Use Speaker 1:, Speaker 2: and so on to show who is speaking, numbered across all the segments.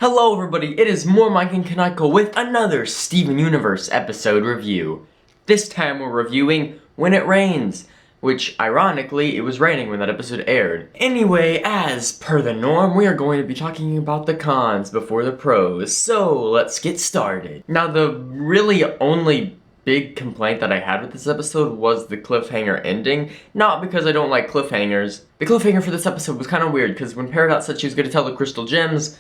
Speaker 1: Hello everybody, it is more Mike and Kaneko with another Steven Universe episode review. This time we're reviewing When It Rains, which ironically, it was raining when that episode aired. Anyway, as per the norm, we are going to be talking about the cons before the pros, so let's get started. Now the really only big complaint that I had with this episode was the cliffhanger ending. Not because I don't like cliffhangers. The cliffhanger for this episode was kind of weird, because when Peridot said she was going to tell the crystal gems,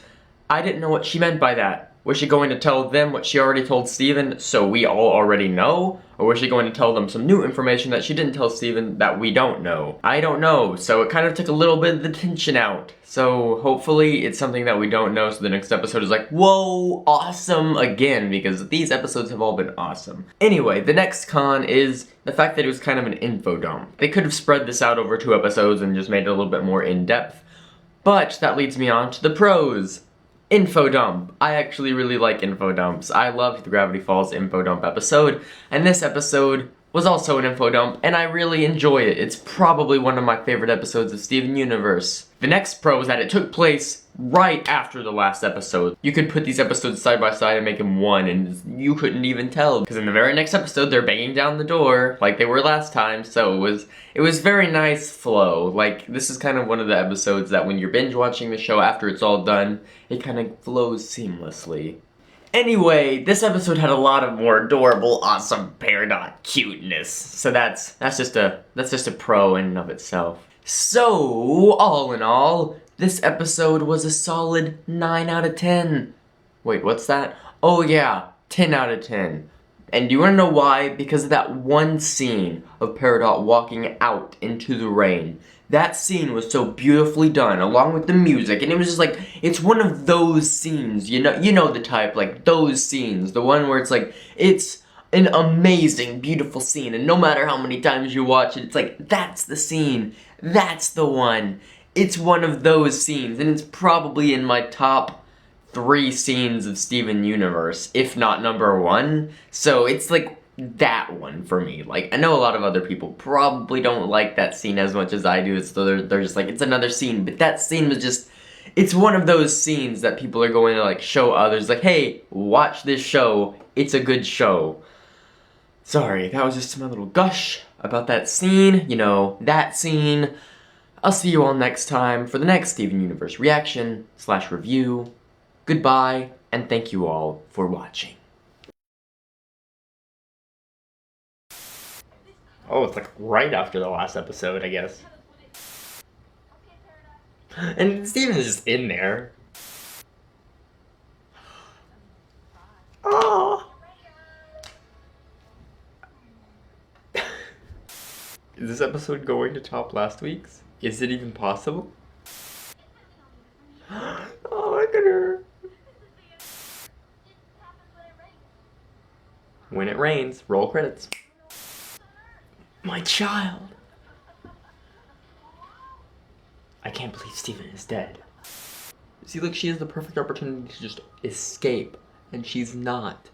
Speaker 1: I didn't know what she meant by that. Was she going to tell them what she already told Steven, so we all already know? Or was she going to tell them some new information that she didn't tell Steven that we don't know? I don't know, so it kind of took a little bit of the tension out. So hopefully it's something that we don't know, so the next episode is like, whoa, awesome again, because these episodes have all been awesome. Anyway, the next con is the fact that it was kind of an info dump. They could have spread this out over 2 episodes and just made it a little bit more in-depth. But that leads me on to the pros. Info dump. I actually really like info dumps. I loved the Gravity Falls info dump episode, and this episode was also an info dump, and I really enjoy it. It's probably one of my favorite episodes of Steven Universe. The next pro is that it took place right after the last episode. You could put these episodes side by side and make them one, and you couldn't even tell, because in the very next episode they're banging down the door like they were last time, so it was very nice flow. Like, this is kind of one of the episodes that when you're binge watching the show after it's all done, it kind of flows seamlessly. Anyway, this episode had a lot of more adorable, awesome Peridot cuteness. So that's just a pro in and of itself. So, all in all, this episode was a solid 9 out of 10. Wait, what's that? Oh yeah, 10 out of 10. And do you wanna know why? Because of that one scene of Peridot walking out into the rain. That scene was so beautifully done, along with the music, and it was just like, it's one of those scenes, you know the type, like, those scenes, the one where it's like, it's an amazing, beautiful scene, and no matter how many times you watch it, it's like, that's the scene, that's the one. It's one of those scenes, and it's probably in my top 3 scenes of Steven Universe, if not number 1, so it's like, that one for me. Like, I know a lot of other people probably don't like that scene as much as I do, so they're just like, it's another scene, but that scene was just, it's one of those scenes that people are going to like show others, like, hey, watch this show, it's a good show. Sorry, that was just my little gush about that scene, you know, that scene. I'll see you all next time for the next Steven Universe reaction / review. Goodbye, and thank you all for watching. Oh, it's like right after the last episode, I guess. And Steven is just in there. Oh. Is this episode going to top last week's? Is it even possible? Oh, look at her. When it rains, roll credits. My child. I can't believe Steven is dead. See, look, she has the perfect opportunity to just escape, and she's not.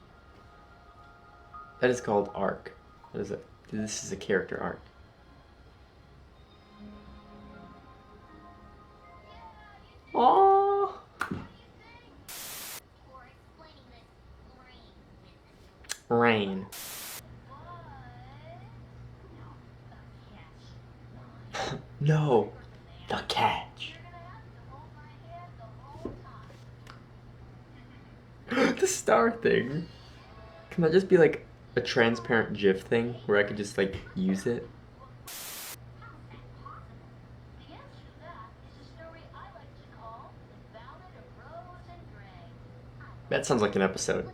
Speaker 1: That is called arc. What is it? This is a character arc. Aww. Rain. No, the catch. The star thing. Can that just be like a transparent GIF thing where I could just like use it? That sounds like an episode.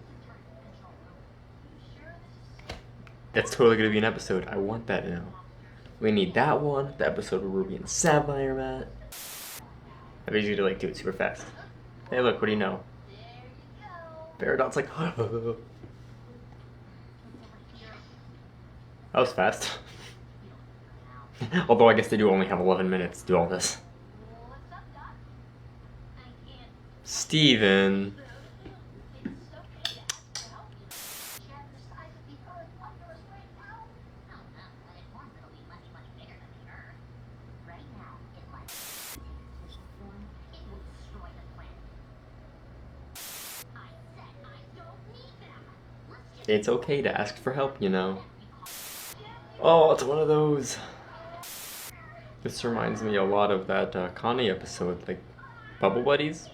Speaker 1: That's totally gonna be an episode. I want that now. We need that one, the episode where Ruby and Sapphire met. I need you to like do it super fast. Hey look, what do you know? Peridot's like, that was fast. Although I guess they do only have 11 minutes to do all this. Steven. It's okay to ask for help, you know. Oh, it's one of those. This reminds me a lot of that Connie episode, like, Bubble Buddies?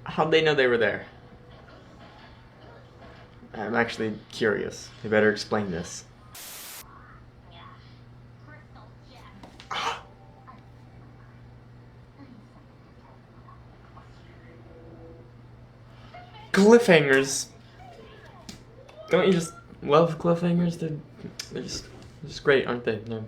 Speaker 1: How'd they know they were there? I'm actually curious. They better explain this. Cliffhangers! Don't you just love cliffhangers? They're just great, aren't they? No.